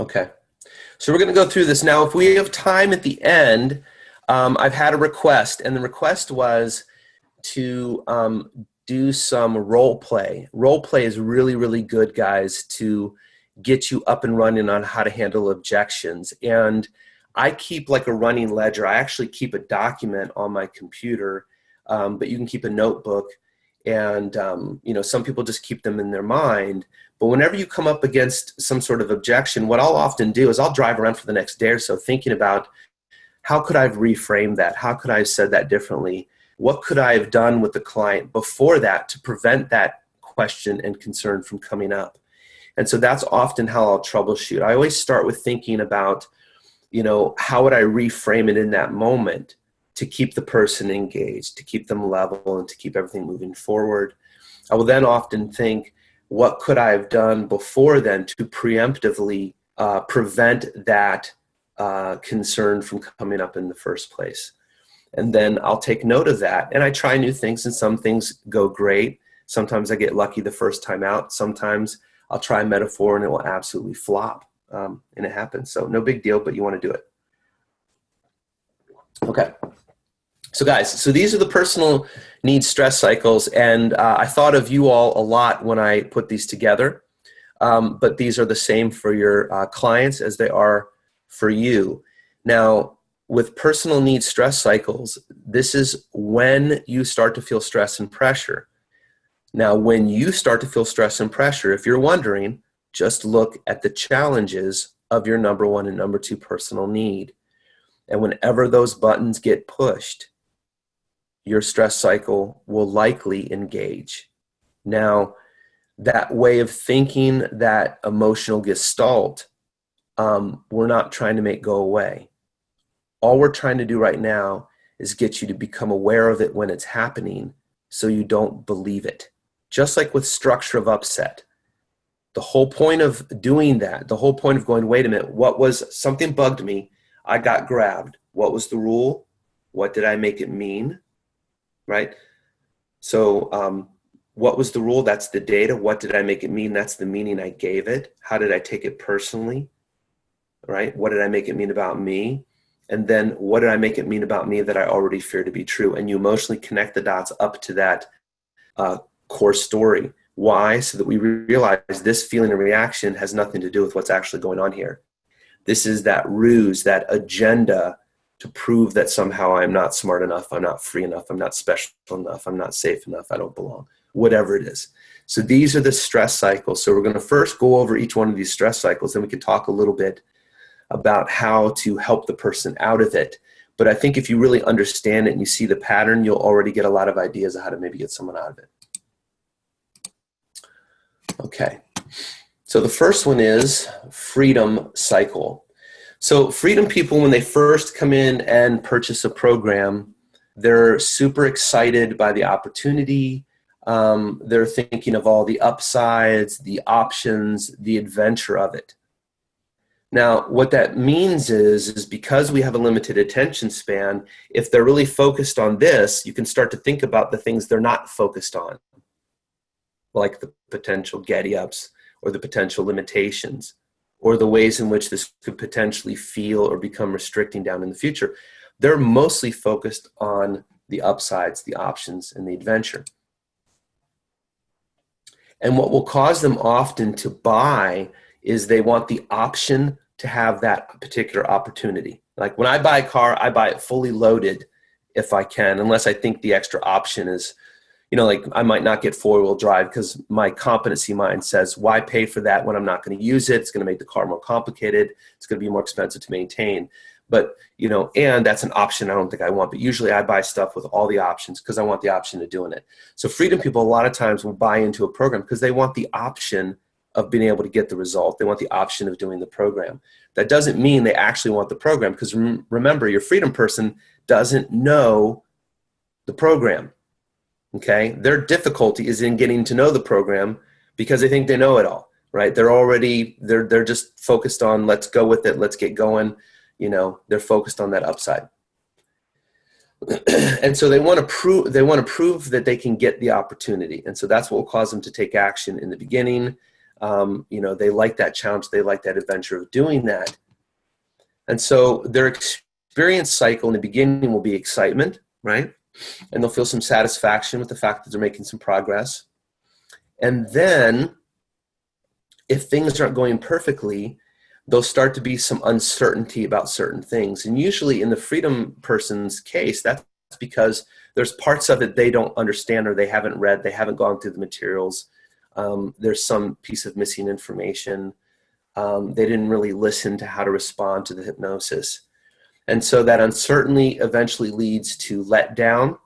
Okay. So we're going to go through this. Now, if we have time at the end, I've had a request, and the request was to do some role play. Role play is really, really good, guys, to get you up and running on how to handle objections. And I keep like a running ledger. I actually keep a document on my computer, but you can keep a notebook. And, some people just keep them in their mind. But whenever you come up against some sort of objection, what I'll often do is I'll drive around for the next day or so thinking about how could I have reframed that? How could I have said that differently? What could I have done with the client before that to prevent that question and concern from coming up? And so that's often how I'll troubleshoot. I always start with thinking about, how would I reframe it in that moment to keep the person engaged, to keep them level, and to keep everything moving forward. I will then often think, what could I have done before then to preemptively prevent that concern from coming up in the first place? And then I'll take note of that. And I try new things, and some things go great. Sometimes I get lucky the first time out. Sometimes I'll try a metaphor and it will absolutely flop. And it happens. So no big deal, but you want to do it. Okay. So guys, so these are the personal needs stress cycles. And I thought of you all a lot when I put these together. But these are the same for your clients as they are for you. Now, with personal needs stress cycles, this is when you start to feel stress and pressure. Now, when you start to feel stress and pressure, if you're wondering, just look at the challenges of your number one and number two personal need. And whenever those buttons get pushed, your stress cycle will likely engage. Now, that way of thinking, that emotional gestalt, we're not trying to make go away. All we're trying to do right now is get you to become aware of it when it's happening so you don't believe it. Just like with structure of upset. The whole point of doing that, the whole point of going, wait a minute, something bugged me, I got grabbed. What was the rule? What did I make it mean? Right? So what was the rule? That's the data. What did I make it mean? That's the meaning I gave it. How did I take it personally? Right? What did I make it mean about me? And then what did I make it mean about me that I already fear to be true? And you emotionally connect the dots up to that core story. Why? So that we realize this feeling and reaction has nothing to do with what's actually going on here. This is that ruse, that agenda to prove that somehow I'm not smart enough, I'm not free enough, I'm not special enough, I'm not safe enough, I don't belong, whatever it is. So these are the stress cycles. So we're going to first go over each one of these stress cycles, then we can talk a little bit about how to help the person out of it. But I think if you really understand it and you see the pattern, you'll already get a lot of ideas of how to maybe get someone out of it. Okay, so the first one is freedom cycle. So freedom people, when they first come in and purchase a program, they're super excited by the opportunity. They're thinking of all the upsides, the options, the adventure of it. Now, what that means is because we have a limited attention span, if they're really focused on this, you can start to think about the things they're not focused on, like the potential getty-ups or the potential limitations or the ways in which this could potentially feel or become restricting down in the future. They're mostly focused on the upsides, the options, and the adventure. And what will cause them often to buy is they want the option to have that particular opportunity. Like when I buy a car, I buy it fully loaded if I can, unless I think the extra option is, like I might not get four-wheel drive because my competency mind says, why pay for that when I'm not going to use it? It's going to make the car more complicated. It's going to be more expensive to maintain. But, and that's an option I don't think I want. But usually I buy stuff with all the options because I want the option of doing it. So freedom people a lot of times will buy into a program because they want the option of being able to get the result. They want the option of doing the program. That doesn't mean they actually want the program because remember, your freedom person doesn't know the program. Okay, their difficulty is in getting to know the program because they think they know it all, right? They're just focused on let's go with it, let's get going. They're focused on that upside, and so they want to prove that they can get the opportunity, and so that's what will cause them to take action in the beginning. You know, they like that challenge. They like that adventure of doing that. And so their experience cycle in the beginning will be excitement, right? And they'll feel some satisfaction with the fact that they're making some progress. And then if things aren't going perfectly, there'll start to be some uncertainty about certain things. And usually in the freedom person's case, that's because there's parts of it they don't understand, or they haven't read, they haven't gone through the materials. There's some piece of missing information. They didn't really listen to how to respond to the hypnosis. And so that uncertainty eventually leads to letdown.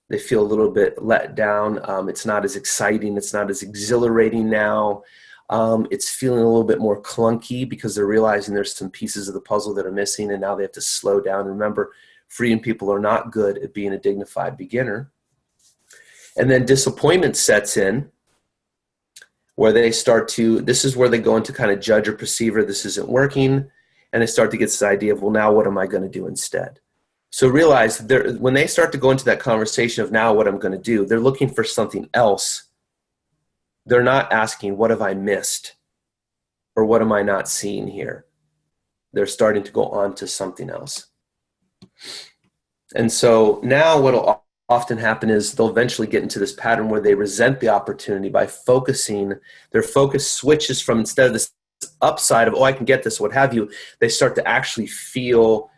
They feel a little bit let down. It's not as exciting. It's not as exhilarating now. It's feeling a little bit more clunky because they're realizing there's some pieces of the puzzle that are missing, and now they have to slow down. Remember, freedom people are not good at being a dignified beginner. And then disappointment sets in, where they start to, this is where they go into kind of judge or perceiver, this isn't working, and they start to get this idea of, well, now what am I going to do instead? So realize when they start to go into that conversation of now what I'm going to do, they're looking for something else. They're not asking, what have I missed? Or what am I not seeing here? They're starting to go on to something else. And so now what will often happen is they'll eventually get into this pattern where they resent the opportunity by focusing. Their focus switches from, instead of this upside of, oh, I can get this, what have you, they start to actually feel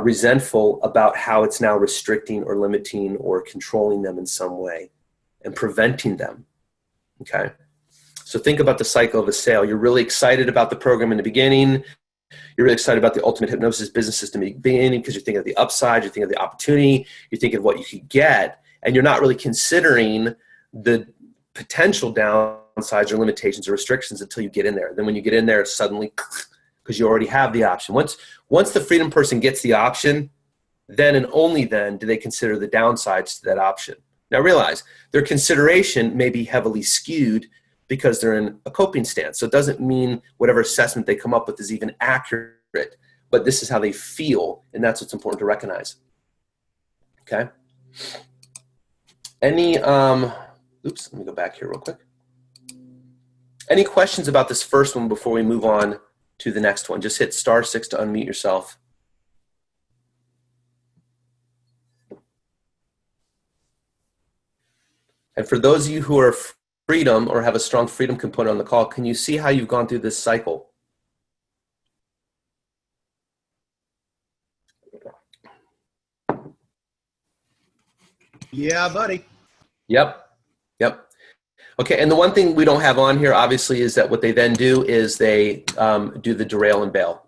resentful about how it's now restricting or limiting or controlling them in some way and preventing them. Okay. So think about the cycle of a sale. You're really excited about the program in the beginning. You're really excited about the Ultimate Hypnosis Business System in the beginning because you're thinking of the upside, you're thinking of the opportunity, you're thinking of what you could get, and you're not really considering the potential downsides or limitations or restrictions until you get in there. Then when you get in there, suddenly, because you already have the option. Once the freedom person gets the option, then and only then do they consider the downsides to that option. Now realize their consideration may be heavily skewed because they're in a coping stance. So it doesn't mean whatever assessment they come up with is even accurate, but this is how they feel, and that's what's important to recognize. Okay? Any, oops, let me go back here real quick. Any questions about this first one before we move on to the next one? Just hit *6 to unmute yourself. And for those of you who are freedom or have a strong freedom component on the call, can you see how you've gone through this cycle? Yeah, buddy. Yep. Okay, and the one thing we don't have on here, obviously, is that what they then do is they do the derail and bail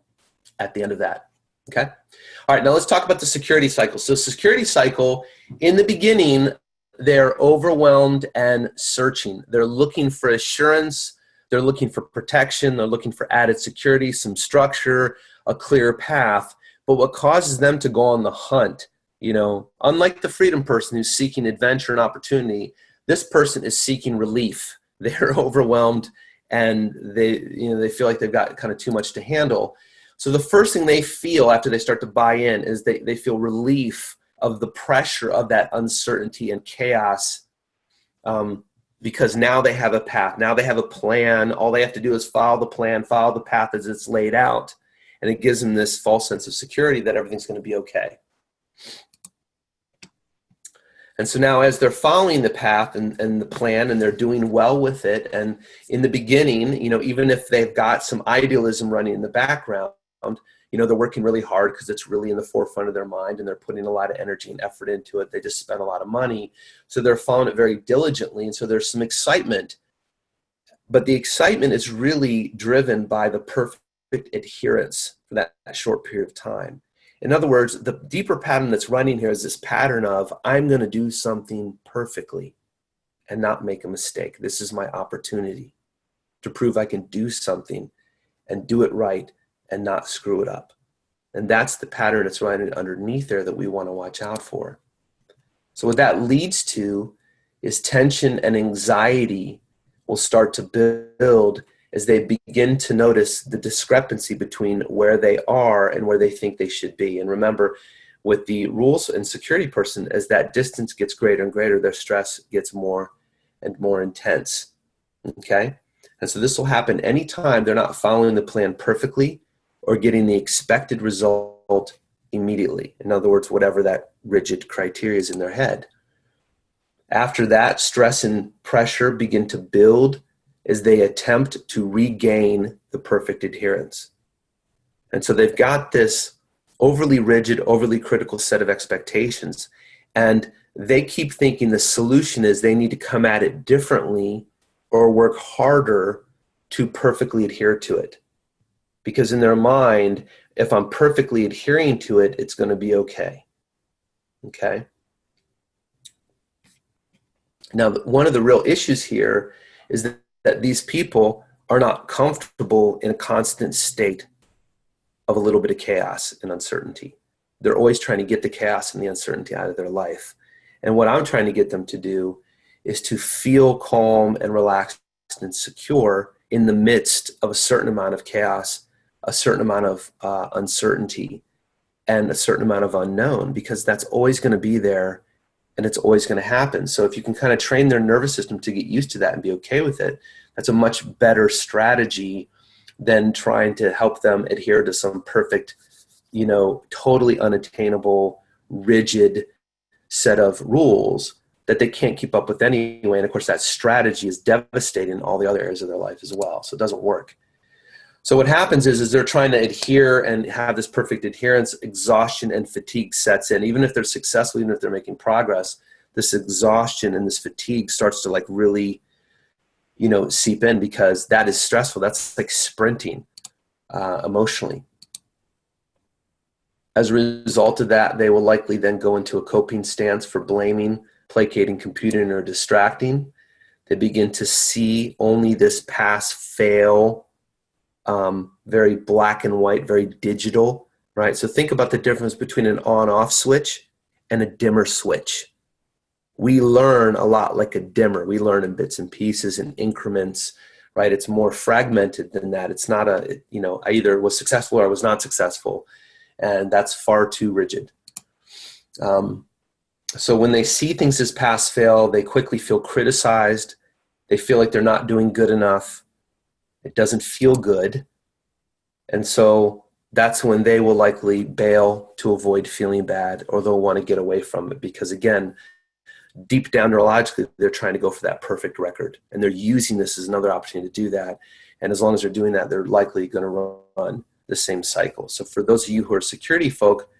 at the end of that. Okay? All right, now let's talk about the security cycle. So security cycle, in the beginning, they're overwhelmed and searching. They're looking for assurance. They're looking for protection. They're looking for added security, some structure, a clear path. But what causes them to go on the hunt, you know, unlike the freedom person who's seeking adventure and opportunity, this person is seeking relief. They're overwhelmed and they feel like they've got kind of too much to handle. So the first thing they feel after they start to buy in is they feel relief of the pressure of that uncertainty and chaos, because now they have a path. Now they have a plan. All they have to do is follow the plan, follow the path as it's laid out. And it gives them this false sense of security that everything's going to be okay. And so now as they're following the path and the plan and they're doing well with it, and in the beginning, you know, even if they've got some idealism running in the background, you know, they're working really hard because it's really in the forefront of their mind and they're putting a lot of energy and effort into it. They just spent a lot of money. So they're following it very diligently. And so there's some excitement, but the excitement is really driven by the perfect adherence for that short period of time. In other words, the deeper pattern that's running here is this pattern of, I'm going to do something perfectly and not make a mistake. This is my opportunity to prove I can do something and do it right and not screw it up. And that's the pattern that's running underneath there that we want to watch out for. So what that leads to is tension and anxiety will start to build as they begin to notice the discrepancy between where they are and where they think they should be. And remember, with the rules and security person, as that distance gets greater and greater, their stress gets more and more intense. Okay? And so this will happen anytime they're not following the plan perfectly or getting the expected result immediately. In other words, whatever that rigid criteria is in their head. After that, stress and pressure begin to build as they attempt to regain the perfect adherence. And so they've got this overly rigid, overly critical set of expectations, and they keep thinking the solution is they need to come at it differently or work harder to perfectly adhere to it. Because in their mind, if I'm perfectly adhering to it, it's going to be okay. Okay? Now, one of the real issues here is that these people are not comfortable in a constant state of a little bit of chaos and uncertainty. They're always trying to get the chaos and the uncertainty out of their life. And what I'm trying to get them to do is to feel calm and relaxed and secure in the midst of a certain amount of chaos, a certain amount of uncertainty, and a certain amount of unknown, because that's always going to be there and it's always going to happen. So if you can kind of train their nervous system to get used to that and be okay with it, that's a much better strategy than trying to help them adhere to some perfect, totally unattainable, rigid set of rules that they can't keep up with anyway. And of course, that strategy is devastating in all the other areas of their life as well. So it doesn't work. So what happens is they're trying to adhere and have this perfect adherence, exhaustion and fatigue sets in. Even if they're successful, even if they're making progress, this exhaustion and this fatigue starts to really, seep in, because that is stressful. That's like sprinting emotionally. As a result of that, they will likely then go into a coping stance for blaming, placating, computing, or distracting. They begin to see only this pass-fail, very black and white, very digital, right? So think about the difference between an on-off switch and a dimmer switch. We learn a lot like a dimmer. We learn in bits and pieces and increments, right? It's more fragmented than that. It's not I either was successful or I was not successful. And that's far too rigid. So when they see things as pass-fail, they quickly feel criticized. They feel like they're not doing good enough. It doesn't feel good. And so that's when they will likely bail to avoid feeling bad, or they'll want to get away from it because, again, deep down neurologically, they're trying to go for that perfect record. And they're using this as another opportunity to do that. And as long as they're doing that, they're likely going to run the same cycle. So for those of you who are security folk,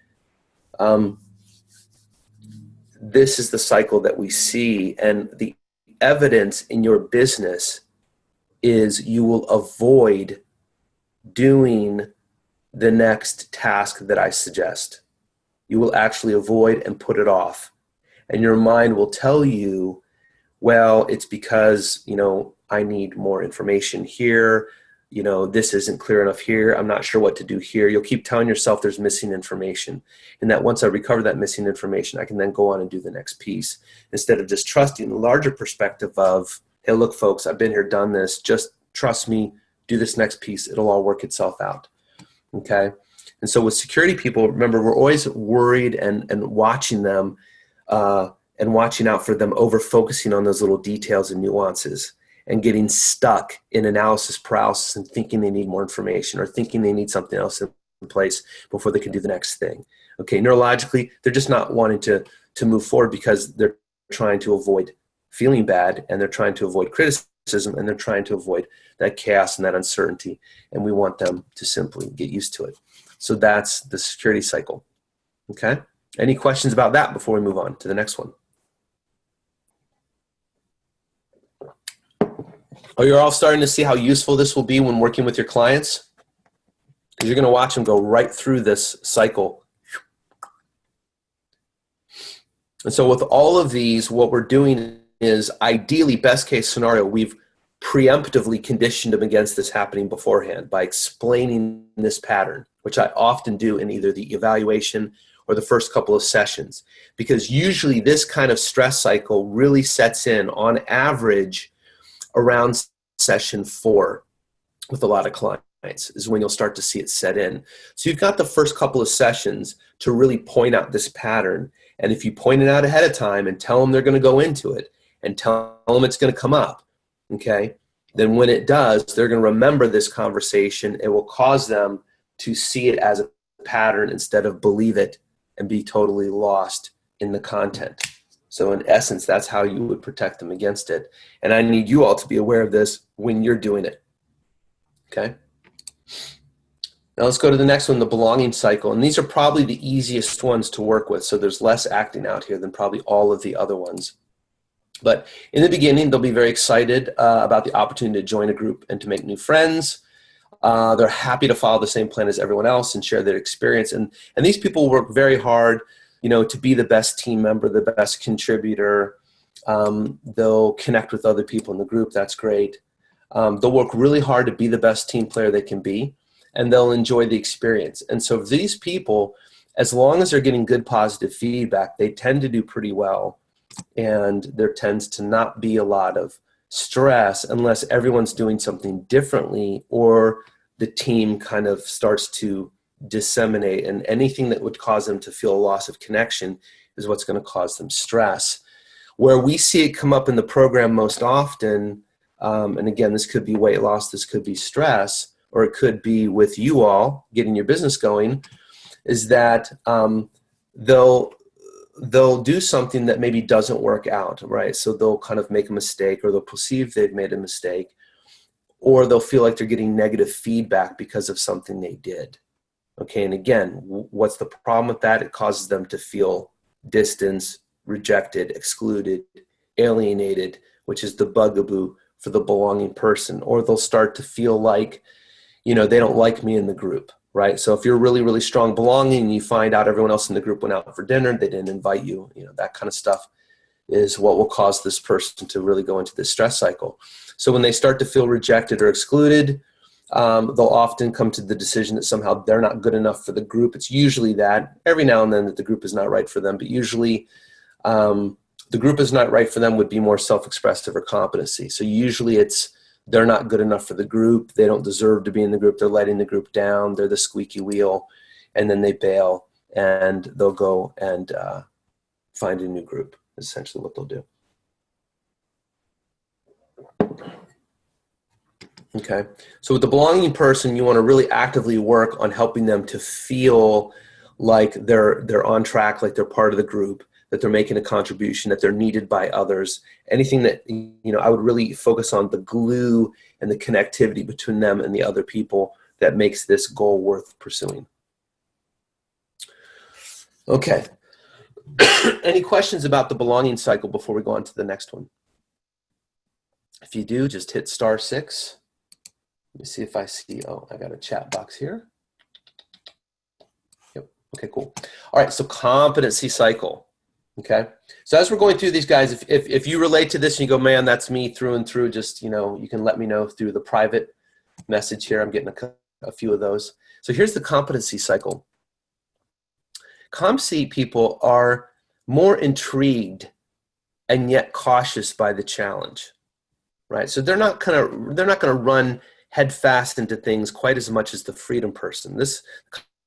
this is the cycle that we see. And the evidence in your business is you will avoid doing the next task that I suggest. You will actually avoid and put it off. And your mind will tell you, well, it's because, I need more information here. This isn't clear enough here. I'm not sure what to do here. You'll keep telling yourself there's missing information. And that once I recover that missing information, I can then go on and do the next piece. Instead of just trusting the larger perspective of, hey, look, folks, I've been here, done this. Just trust me, do this next piece. It'll all work itself out. Okay? And so with security people, remember, we're always worried and watching them and watching out for them over-focusing on those little details and nuances and getting stuck in analysis paralysis and thinking they need more information or thinking they need something else in place before they can do the next thing. Okay, neurologically, they're just not wanting to move forward because they're trying to avoid feeling bad, and they're trying to avoid criticism, and they're trying to avoid that chaos and that uncertainty, and we want them to simply get used to it. So that's the security cycle. Okay? Any questions about that before we move on to the next one? Oh, you're all starting to see how useful this will be when working with your clients? Because you're going to watch them go right through this cycle. And so with all of these, what we're doing is, ideally, best case scenario, we've preemptively conditioned them against this happening beforehand by explaining this pattern, which I often do in either the evaluation or the first couple of sessions. Because usually this kind of stress cycle really sets in on average around session 4 with a lot of clients is when you'll start to see it set in. So you've got the first couple of sessions to really point out this pattern. And if you point it out ahead of time and tell them they're going to go into it and tell them it's going to come up, okay, then when it does, they're going to remember this conversation. It will cause them to see it as a pattern instead of believe it and be totally lost in the content. So in essence, that's how you would protect them against it. And I need you all to be aware of this when you're doing it. Okay? Now let's go to the next one, the belonging cycle. And these are probably the easiest ones to work with. So there's less acting out here than probably all of the other ones. But in the beginning, they'll be very excited about the opportunity to join a group and to make new friends. They're happy to follow the same plan as everyone else and share their experience. And these people work very hard, to be the best team member, the best contributor. They'll connect with other people in the group. That's great. They'll work really hard to be the best team player they can be, and they'll enjoy the experience. And so these people, as long as they're getting good positive feedback, they tend to do pretty well. And there tends to not be a lot of stress unless everyone's doing something differently or the team kind of starts to disseminate, and anything that would cause them to feel a loss of connection is what's going to cause them stress. Where we see it come up in the program most often, and again, this could be weight loss, this could be stress, or it could be with you all getting your business going, is that they'll do something that maybe doesn't work out, right? So they'll kind of make a mistake, or they'll perceive they've made a mistake, or they'll feel like they're getting negative feedback because of something they did. Okay, and again, what's the problem with that? It causes them to feel distanced, rejected, excluded, alienated, which is the bugaboo for the belonging person. Or they'll start to feel like, they don't like me in the group, right? So if you're really, really strong belonging, and you find out everyone else in the group went out for dinner, they didn't invite you, that kind of stuff is what will cause this person to really go into this stress cycle. So when they start to feel rejected or excluded, they'll often come to the decision that somehow they're not good enough for the group. It's usually that. Every now and then that the group is not right for them, but usually the group is not right for them would be more self-expressive or competency. So usually it's they're not good enough for the group. They don't deserve to be in the group. They're letting the group down. They're the squeaky wheel. And then they bail, and they'll go and find a new group, is essentially what they'll do. Okay, so with the belonging person, you want to really actively work on helping them to feel like they're on track, like they're part of the group, that they're making a contribution, that they're needed by others. Anything that, I would really focus on the glue and the connectivity between them and the other people that makes this goal worth pursuing. Okay. Any questions about the belonging cycle before we go on to the next one? If you do, just hit *6. Let me see if I see, I got a chat box here. Yep, okay, cool. All right, so competency cycle, okay? So as we're going through these guys, if you relate to this and you go, man, that's me through and through, just, you can let me know through the private message here. I'm getting a few of those. So here's the competency cycle. ComC people are more intrigued and yet cautious by the challenge, right? So they're not gonna run head fast into things quite as much as the freedom person. This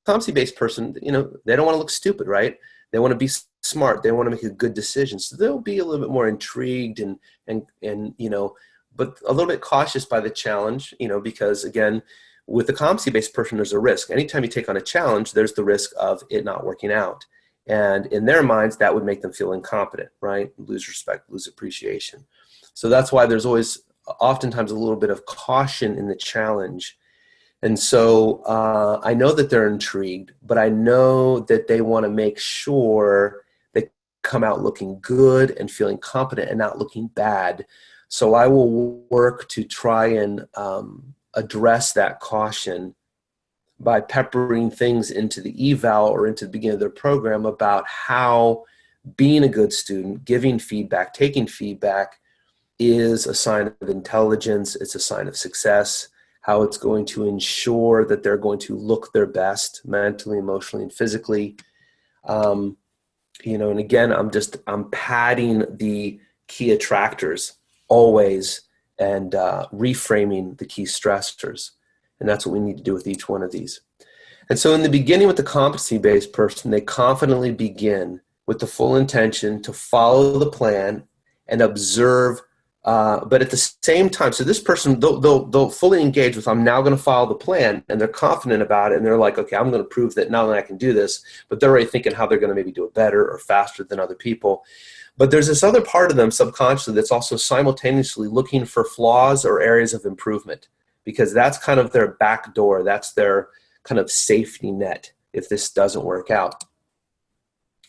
ComC-based person, they don't want to look stupid, right? They want to be smart. They want to make a good decision. So they'll be a little bit more intrigued and but a little bit cautious by the challenge, because again, with the ComC-based person, there's a risk. Anytime you take on a challenge, there's the risk of it not working out. And in their minds, that would make them feel incompetent, right? Lose respect, lose appreciation. So that's why there's always oftentimes a little bit of caution in the challenge. And so I know that they're intrigued, but I know that they want to make sure they come out looking good and feeling competent and not looking bad. So I will work to try and address that caution by peppering things into the eval or into the beginning of their program about how being a good student, giving feedback, taking feedback is a sign of intelligence, it's a sign of success, how it's going to ensure that they're going to look their best mentally, emotionally, and physically. And again, I'm padding the key attractors always and reframing the key stressors. And that's what we need to do with each one of these. And so in the beginning with the competency-based person, they confidently begin with the full intention to follow the plan and observe But at the same time, so this person, they'll fully engage with, I'm now going to follow the plan, and they're confident about it, and they're like, okay, I'm going to prove that not only I can do this, but they're already thinking how they're going to maybe do it better or faster than other people. But there's this other part of them subconsciously that's also simultaneously looking for flaws or areas of improvement, because that's kind of their back door. That's their kind of safety net if this doesn't work out.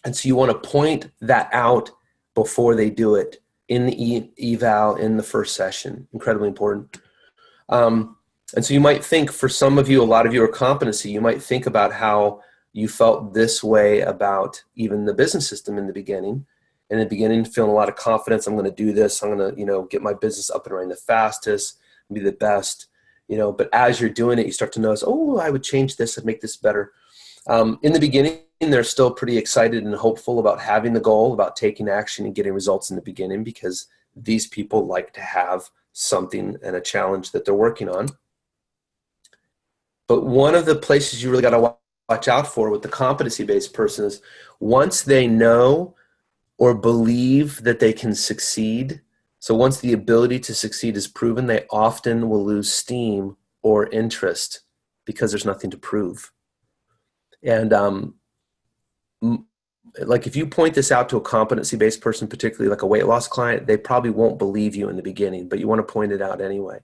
And so you want to point that out before they do it in the eval, in the first session. Incredibly important. And so you might think, for some of you, a lot of you are competency, you might think about how you felt this way about even the business system in the beginning. In the beginning, feeling a lot of confidence. I'm going to do this. I'm going to, get my business up and running the fastest, be the best, but as you're doing it, you start to notice, oh, I would change this and make this better. In the beginning, they're still pretty excited and hopeful about having the goal, about taking action and getting results in the beginning, because these people like to have something and a challenge that they're working on. But one of the places you really got to watch out for with the competency-based person is, once they know or believe that they can succeed, so once the ability to succeed is proven, they often will lose steam or interest because there's nothing to prove. And like, if you point this out to a competency-based person, particularly like a weight loss client, they probably won't believe you in the beginning, but you want to point it out anyway.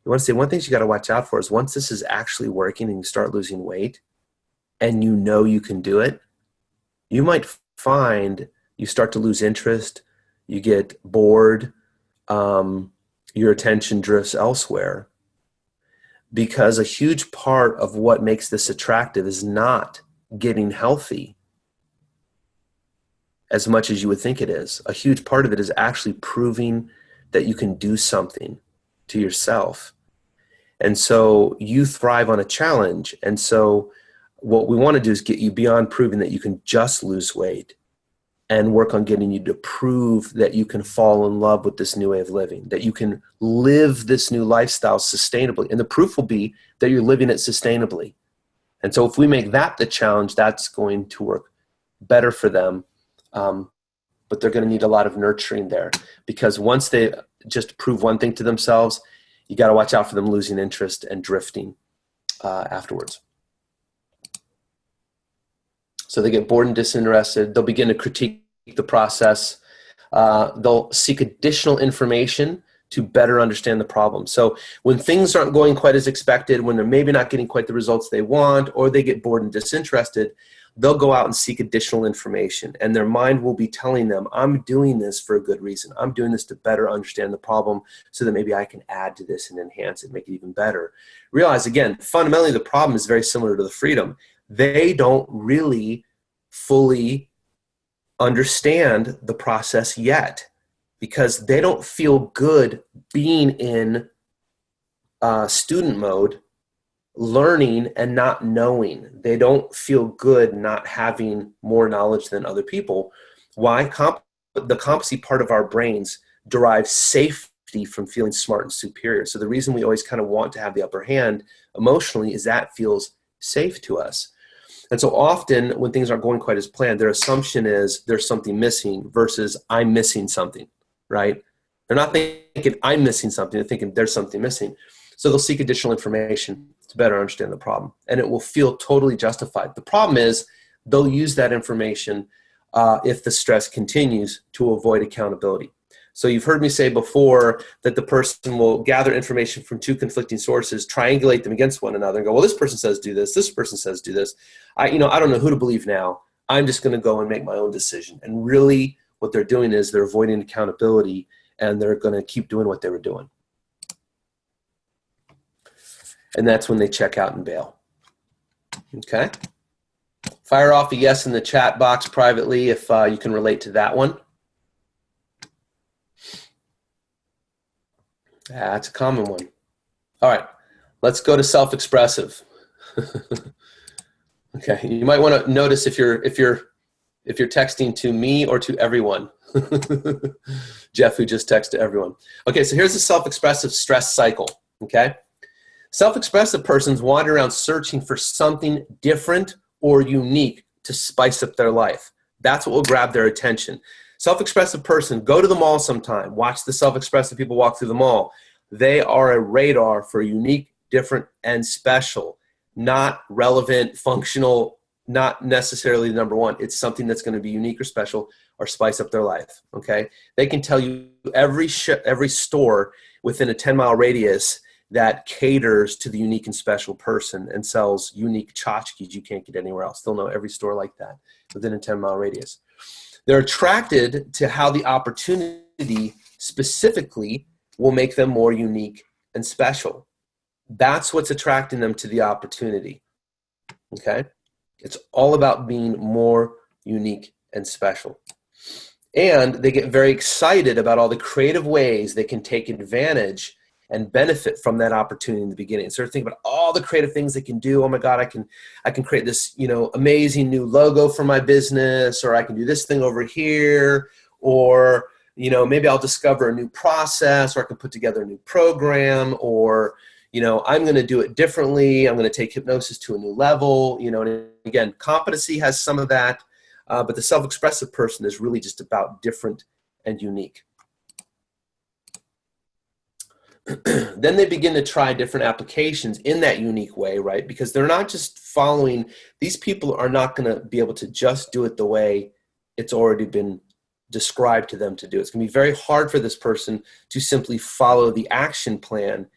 You want to say, one thing you got to watch out for is, once this is actually working and you start losing weight and you can do it, you might find you start to lose interest, you get bored, your attention drifts elsewhere, because a huge part of what makes this attractive is not getting healthy as much as you would think it is. A huge part of it is actually proving that you can do something to yourself. And so you thrive on a challenge. And so what we want to do is get you beyond proving that you can just lose weight, and work on getting you to prove that you can fall in love with this new way of living, that you can live this new lifestyle sustainably. And the proof will be that you're living it sustainably. And so if we make that the challenge, that's going to work better for them. But they're going to need a lot of nurturing there, because once they just prove one thing to themselves, you got to watch out for them losing interest and drifting afterwards. So they get bored and disinterested. They'll begin to critique the process. They'll seek additional information to better understand the problem. So when things aren't going quite as expected, when they're maybe not getting quite the results they want, or they get bored and disinterested, they'll go out and seek additional information. And their mind will be telling them, I'm doing this for a good reason. I'm doing this to better understand the problem, so that maybe I can add to this and enhance it, make it even better. Realize, again, fundamentally the problem is very similar to the freedom. They don't really fully understand the process yet, because they don't feel good being in student mode, learning and not knowing. They don't feel good not having more knowledge than other people. Why? The competency part of our brains derives safety from feeling smart and superior. So the reason we always kind of want to have the upper hand emotionally is that feels safe to us. And so often when things aren't going quite as planned, their assumption is there's something missing versus I'm missing something, right? They're not thinking I'm missing something. They're thinking there's something missing. So they'll seek additional information to better understand the problem, and it will feel totally justified. The problem is they'll use that information if the stress continues, to avoid accountability. So you've heard me say before that the person will gather information from two conflicting sources, triangulate them against one another, and go, well, this person says do this person says do this. I don't know who to believe now. I'm just going to go and make my own decision. And really what they're doing is they're avoiding accountability, and they're going to keep doing what they were doing. And that's when they check out and bail. Okay? Fire off a yes in the chat box privately if you can relate to that one. That's a common one. All right, let's go to self-expressive. Okay, you might want to notice if you're texting to me or to everyone. Jeff, who just texted everyone. Okay, so here's the self-expressive stress cycle. Okay, self-expressive persons wander around searching for something different or unique to spice up their life. That's what will grab their attention. Self-expressive person, go to the mall sometime. Watch the self-expressive people walk through the mall. They are a radar for unique, different, and special, not relevant, functional, not necessarily the number one. It's something that's going to be unique or special or spice up their life, okay? They can tell you every store within a 10-mile radius that caters to the unique and special person and sells unique tchotchkes you can't get anywhere else. They'll know every store like that within a 10-mile radius. They're attracted to how the opportunity specifically will make them more unique and special. That's what's attracting them to the opportunity, okay? It's all about being more unique and special. And they get very excited about all the creative ways they can take advantage and benefit from that opportunity in the beginning. So they're thinking about all the creative things they can do. Oh my God, I can create this, amazing new logo for my business, or I can do this thing over here, or, maybe I'll discover a new process, or I can put together a new program, or, I'm going to do it differently. I'm going to take hypnosis to a new level, and again, competency has some of that, but the self-expressive person is really just about different and unique. Then they begin to try different applications in that unique way, right? Because they're not just following, these people are not going to be able to just do it the way it's already been described to them to do. It's going to be very hard for this person to simply follow the action plan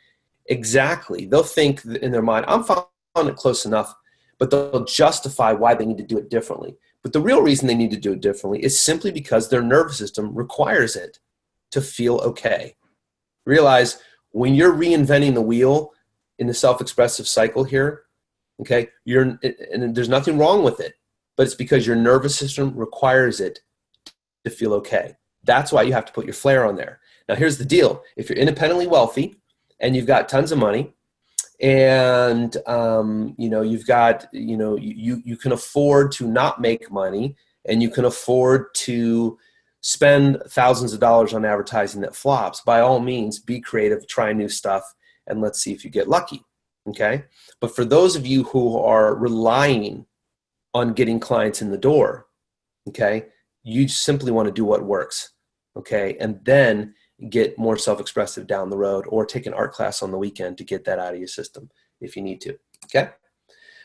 exactly. They'll think in their mind, I'm following it close enough, but they'll justify why they need to do it differently. But the real reason they need to do it differently is simply because their nervous system requires it to feel okay. Realize when you're reinventing the wheel in the self-expressive cycle here, okay, and there's nothing wrong with it, but it's because your nervous system requires it to feel okay. That's why you have to put your flair on there. Now, here's the deal. If you're independently wealthy and you've got tons of money and, you've got, you can afford to not make money, and you can afford to spend thousands of dollars on advertising that flops, by all means, be creative, try new stuff, and let's see if you get lucky, okay? But for those of you who are relying on getting clients in the door, okay, you simply want to do what works, okay? And then get more self-expressive down the road, or take an art class on the weekend to get that out of your system if you need to, okay?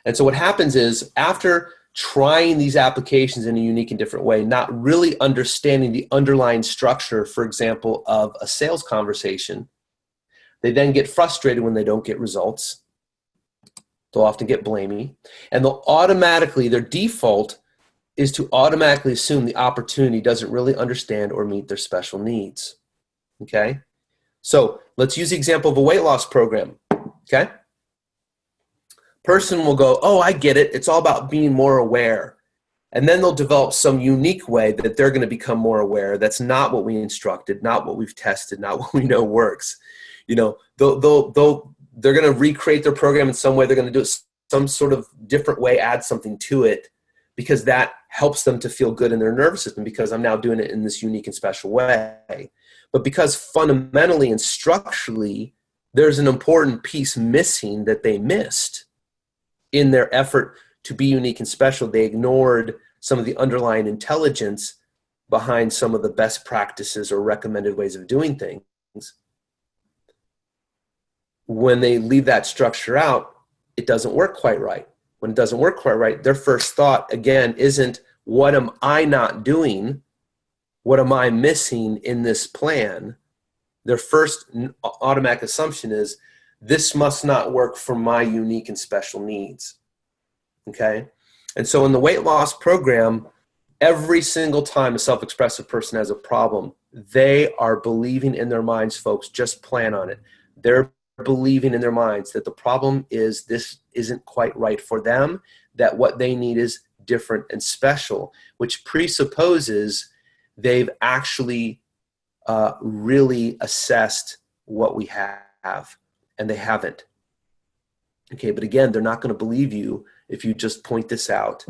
And so what happens is, after trying these applications in a unique and different way, not really understanding the underlying structure, for example, of a sales conversation, they then get frustrated when they don't get results. They'll often get blamey, and their default is to automatically assume the opportunity doesn't really understand or meet their special needs, okay? So let's use the example of a weight loss program, okay? Person will go, oh, I get it. It's all about being more aware. And then they'll develop some unique way that they're going to become more aware. That's not what we instructed, not what we've tested, not what we know works. They're going to recreate their program in some way. They're going to do it some sort of different way, add something to it, because that helps them to feel good in their nervous system, because I'm now doing it in this unique and special way. But because fundamentally and structurally, there's an important piece missing that they missed in their effort to be unique and special, they ignored some of the underlying intelligence behind some of the best practices or recommended ways of doing things. When they leave that structure out, it doesn't work quite right. When it doesn't work quite right, their first thought, again, isn't, what am I not doing? What am I missing in this plan? Their first automatic assumption is, this must not work for my unique and special needs, okay? And so in the weight loss program, every single time a self-expressive person has a problem, they are believing in their minds, folks, just plan on it. They're believing in their minds that the problem is this isn't quite right for them, that what they need is different and special, which presupposes they've actually really assessed what we have. And they haven't. Okay, but again, they're not going to believe you if you just point this out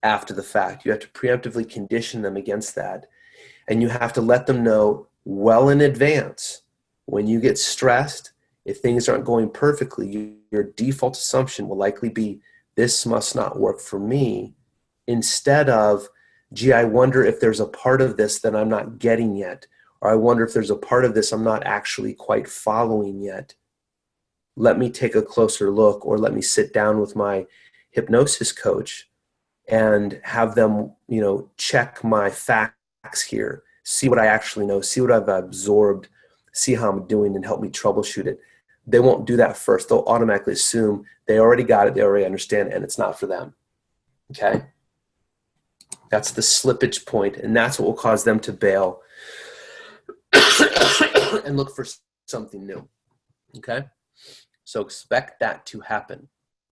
after the fact. You have to preemptively condition them against that. And you have to let them know well in advance, when you get stressed, if things aren't going perfectly, your default assumption will likely be, this must not work for me, instead of, Gee, I wonder if there's a part of this that I'm not getting yet, or I wonder if there's a part of this I'm not actually quite following yet. Let me take a closer look, or let me sit down with my hypnosis coach and have them, check my facts here, see what I actually know, see what I've absorbed, see how I'm doing, and help me troubleshoot it. They won't do that first. They'll automatically assume they already got it, they already understand, and it's not for them. Okay? That's the slippage point, and that's what will cause them to bail and look for something new. Okay? So expect that to happen.